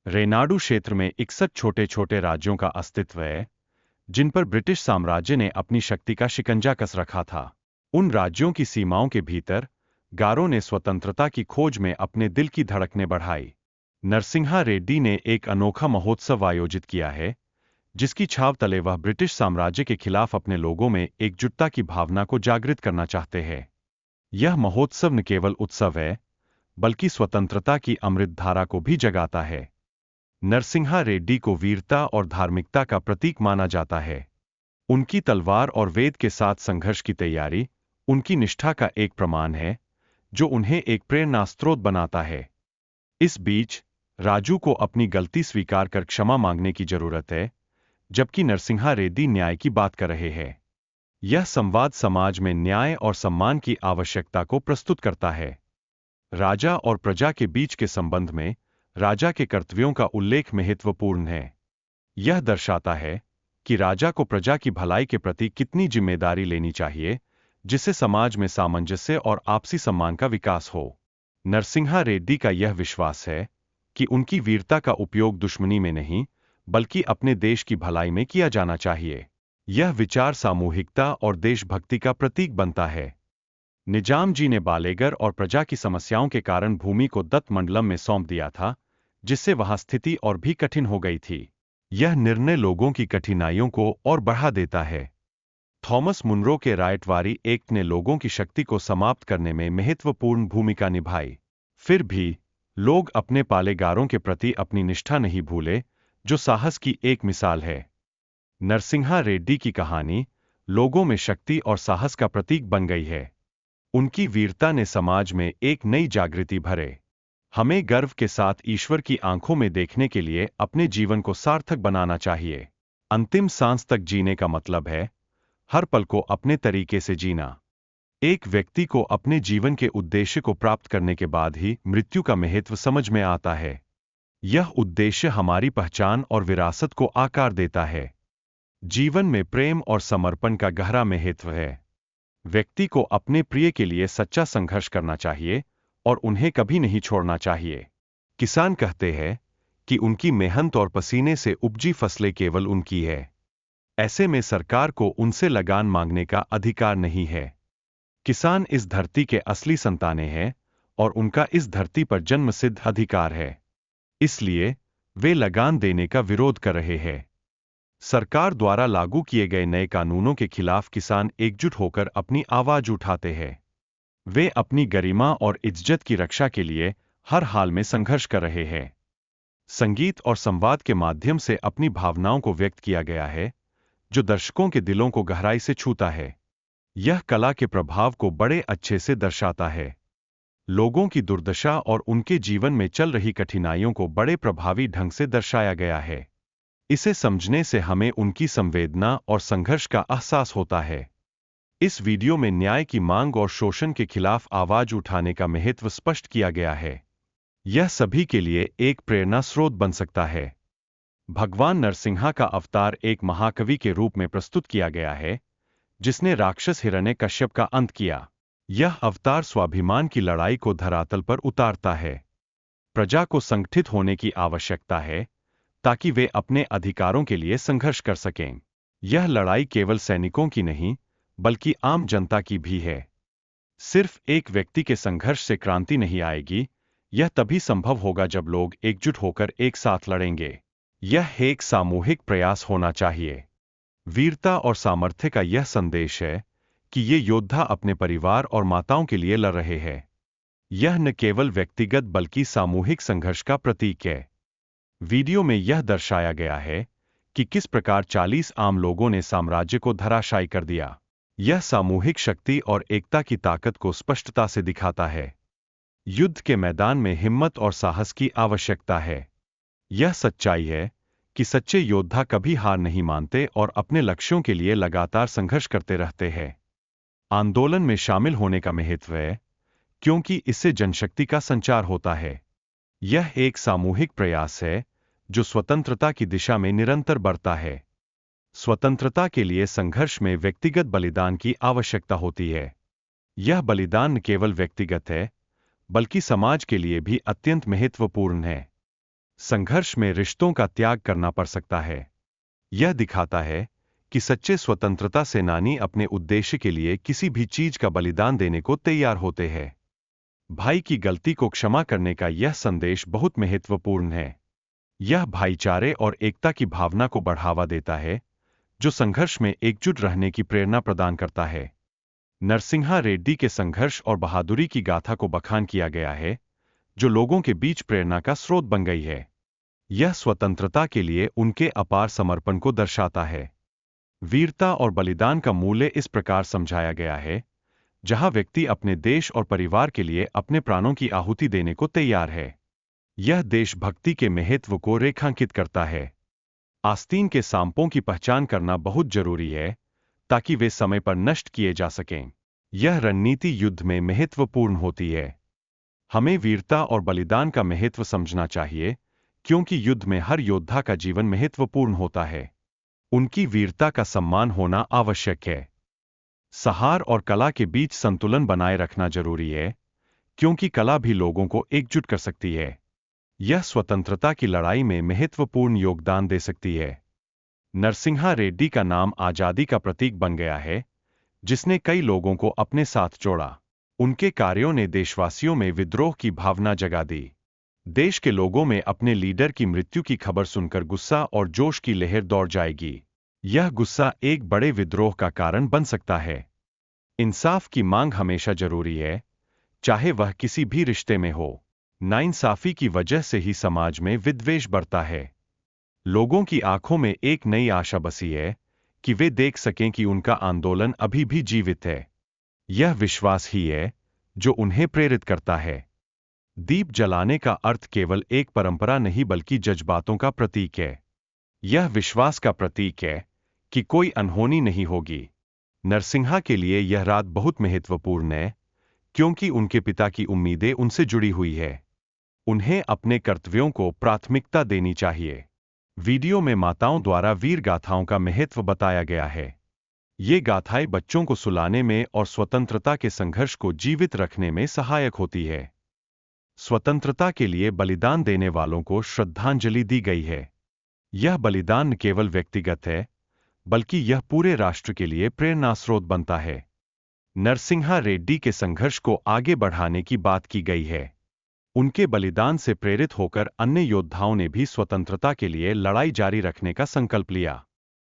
रेनाडू क्षेत्र में 61 छोटे छोटे राज्यों का अस्तित्व है, जिन पर ब्रिटिश साम्राज्य ने अपनी शक्ति का शिकंजा कस रखा था। उन राज्यों की सीमाओं के भीतर गारों ने स्वतंत्रता की खोज में अपने दिल की धड़कनें बढ़ाई। नरसिंहा रेड्डी ने एक अनोखा महोत्सव आयोजित किया है, जिसकी छाव तले वह ब्रिटिश साम्राज्य के खिलाफ अपने लोगों में एकजुटता की भावना को जागृत करना चाहते हैं। यह महोत्सव न केवल उत्सव है, बल्कि स्वतंत्रता की अमृतधारा को भी जगाता है। नरसिंहा रेड्डी को वीरता और धार्मिकता का प्रतीक माना जाता है। उनकी तलवार और वेद के साथ संघर्ष की तैयारी उनकी निष्ठा का एक प्रमाण है, जो उन्हें एक प्रेरणा स्रोत बनाता है। इस बीच राजू को अपनी गलती स्वीकार कर क्षमा मांगने की जरूरत है, जबकि नरसिंहा रेड्डी न्याय की बात कर रहे हैं। यह संवाद समाज में न्याय और सम्मान की आवश्यकता को प्रस्तुत करता है। राजा और प्रजा के बीच के संबंध में राजा के कर्तव्यों का उल्लेख महत्वपूर्ण है। यह दर्शाता है कि राजा को प्रजा की भलाई के प्रति कितनी जिम्मेदारी लेनी चाहिए, जिससे समाज में सामंजस्य और आपसी सम्मान का विकास हो। नरसिंहा रेड्डी का यह विश्वास है कि उनकी वीरता का उपयोग दुश्मनी में नहीं, बल्कि अपने देश की भलाई में किया जाना चाहिए। यह विचार सामूहिकता और देशभक्ति का प्रतीक बनता है। निजाम जी ने बालेगर और प्रजा की समस्याओं के कारण भूमि को दत्त मंडलम में सौंप दिया था, जिससे वहां स्थिति और भी कठिन हो गई थी। यह निर्णय लोगों की कठिनाइयों को और बढ़ा देता है। थॉमस मुनरो के रायटवारी एक्ट ने लोगों की शक्ति को समाप्त करने में महत्वपूर्ण भूमिका निभाई। फिर भी लोग अपने पालेगारों के प्रति अपनी निष्ठा नहीं भूले, जो साहस की एक मिसाल है। नरसिंहा रेड्डी की कहानी लोगों में शक्ति और साहस का प्रतीक बन गई है। उनकी वीरता ने समाज में एक नई जागृति भरे। हमें गर्व के साथ ईश्वर की आंखों में देखने के लिए अपने जीवन को सार्थक बनाना चाहिए। अंतिम सांस तक जीने का मतलब है हर पल को अपने तरीके से जीना। एक व्यक्ति को अपने जीवन के उद्देश्य को प्राप्त करने के बाद ही मृत्यु का महत्व समझ में आता है। यह उद्देश्य हमारी पहचान और विरासत को आकार देता है। जीवन में प्रेम और समर्पण का गहरा महत्व है। व्यक्ति को अपने प्रिय के लिए सच्चा संघर्ष करना चाहिए और उन्हें कभी नहीं छोड़ना चाहिए। किसान कहते हैं कि उनकी मेहनत और पसीने से उपजी फसलें केवल उनकी है। ऐसे में सरकार को उनसे लगान मांगने का अधिकार नहीं है। किसान इस धरती के असली संतानें हैं और उनका इस धरती पर जन्मसिद्ध अधिकार है। इसलिए वे लगान देने का विरोध कर रहे हैं। सरकार द्वारा लागू किए गए नए कानूनों के खिलाफ किसान एकजुट होकर अपनी आवाज उठाते हैं। वे अपनी गरिमा और इज्जत की रक्षा के लिए हर हाल में संघर्ष कर रहे हैं। संगीत और संवाद के माध्यम से अपनी भावनाओं को व्यक्त किया गया है, जो दर्शकों के दिलों को गहराई से छूता है। यह कला के प्रभाव को बड़े अच्छे से दर्शाता है। लोगों की दुर्दशा और उनके जीवन में चल रही कठिनाइयों को बड़े प्रभावी ढंग से दर्शाया गया है। इसे समझने से हमें उनकी संवेदना और संघर्ष का एहसास होता है। इस वीडियो में न्याय की मांग और शोषण के खिलाफ आवाज उठाने का महत्व स्पष्ट किया गया है। यह सभी के लिए एक प्रेरणा स्रोत बन सकता है। भगवान नरसिंहा का अवतार एक महाकवि के रूप में प्रस्तुत किया गया है, जिसने राक्षस हिरण्यकश्यप का अंत किया। यह अवतार स्वाभिमान की लड़ाई को धरातल पर उतारता है। प्रजा को संगठित होने की आवश्यकता है, ताकि वे अपने अधिकारों के लिए संघर्ष कर सकें। यह लड़ाई केवल सैनिकों की नहीं, बल्कि आम जनता की भी है। सिर्फ एक व्यक्ति के संघर्ष से क्रांति नहीं आएगी। यह तभी संभव होगा जब लोग एकजुट होकर एक साथ लड़ेंगे। यह एक सामूहिक प्रयास होना चाहिए। वीरता और सामर्थ्य का यह संदेश है कि ये योद्धा अपने परिवार और माताओं के लिए लड़ रहे हैं। यह न केवल व्यक्तिगत बल्कि सामूहिक संघर्ष का प्रतीक है। वीडियो में यह दर्शाया गया है कि किस प्रकार 40 आम लोगों ने साम्राज्य को धराशायी कर दिया। यह सामूहिक शक्ति और एकता की ताकत को स्पष्टता से दिखाता है। युद्ध के मैदान में हिम्मत और साहस की आवश्यकता है। यह सच्चाई है कि सच्चे योद्धा कभी हार नहीं मानते और अपने लक्ष्यों के लिए लगातार संघर्ष करते रहते हैं। आंदोलन में शामिल होने का महत्व है, क्योंकि इससे जनशक्ति का संचार होता है। यह एक सामूहिक प्रयास है जो स्वतंत्रता की दिशा में निरंतर बढ़ता है। स्वतंत्रता के लिए संघर्ष में व्यक्तिगत बलिदान की आवश्यकता होती है। यह बलिदान न केवल व्यक्तिगत है, बल्कि समाज के लिए भी अत्यंत महत्वपूर्ण है। संघर्ष में रिश्तों का त्याग करना पड़ सकता है। यह दिखाता है कि सच्चे स्वतंत्रता सेनानी अपने उद्देश्य के लिए किसी भी चीज का बलिदान देने को तैयार होते हैं। भाई की गलती को क्षमा करने का यह संदेश बहुत महत्वपूर्ण है। यह भाईचारे और एकता की भावना को बढ़ावा देता है, जो संघर्ष में एकजुट रहने की प्रेरणा प्रदान करता है। नरसिंहा रेड्डी के संघर्ष और बहादुरी की गाथा को बखान किया गया है, जो लोगों के बीच प्रेरणा का स्रोत बन गई है। यह स्वतंत्रता के लिए उनके अपार समर्पण को दर्शाता है। वीरता और बलिदान का मूल्य इस प्रकार समझाया गया है, जहां व्यक्ति अपने देश और परिवार के लिए अपने प्राणों की आहुति देने को तैयार है। यह देशभक्ति के महत्व को रेखांकित करता है। आस्तीन के सांपों की पहचान करना बहुत जरूरी है, ताकि वे समय पर नष्ट किए जा सकें। यह रणनीति युद्ध में महत्वपूर्ण होती है। हमें वीरता और बलिदान का महत्व समझना चाहिए, क्योंकि युद्ध में हर योद्धा का जीवन महत्वपूर्ण होता है। उनकी वीरता का सम्मान होना आवश्यक है। सहार और कला के बीच संतुलन बनाए रखना जरूरी है, क्योंकि कला भी लोगों को एकजुट कर सकती है। यह स्वतंत्रता की लड़ाई में महत्वपूर्ण योगदान दे सकती है। नरसिंहा रेड्डी का नाम आजादी का प्रतीक बन गया है, जिसने कई लोगों को अपने साथ जोड़ा। उनके कार्यों ने देशवासियों में विद्रोह की भावना जगा दी। देश के लोगों में अपने लीडर की मृत्यु की खबर सुनकर गुस्सा और जोश की लहर दौड़ जाएगी। यह गुस्सा एक बड़े विद्रोह का कारण बन सकता है। इंसाफ की मांग हमेशा जरूरी है, चाहे वह किसी भी रिश्ते में हो। नाइंसाफी की वजह से ही समाज में विद्वेष बढ़ता है। लोगों की आंखों में एक नई आशा बसी है कि वे देख सकें कि उनका आंदोलन अभी भी जीवित है। यह विश्वास ही है जो उन्हें प्रेरित करता है। दीप जलाने का अर्थ केवल एक परंपरा नहीं बल्कि जज्बातों का प्रतीक है। यह विश्वास का प्रतीक है कि कोई अनहोनी नहीं होगी। नरसिंहा के लिए यह रात बहुत महत्वपूर्ण है, क्योंकि उनके पिता की उम्मीदें उनसे जुड़ी हुई है। उन्हें अपने कर्तव्यों को प्राथमिकता देनी चाहिए। वीडियो में माताओं द्वारा वीर गाथाओं का महत्व बताया गया है। ये गाथाएं बच्चों को सुलाने में और स्वतंत्रता के संघर्ष को जीवित रखने में सहायक होती है। स्वतंत्रता के लिए बलिदान देने वालों को श्रद्धांजलि दी गई है। यह बलिदान न केवल व्यक्तिगत है, बल्कि यह पूरे राष्ट्र के लिए प्रेरणा स्रोत बनता है। नरसिंहा रेड्डी के संघर्ष को आगे बढ़ाने की बात की गई है। उनके बलिदान से प्रेरित होकर अन्य योद्धाओं ने भी स्वतंत्रता के लिए लड़ाई जारी रखने का संकल्प लिया।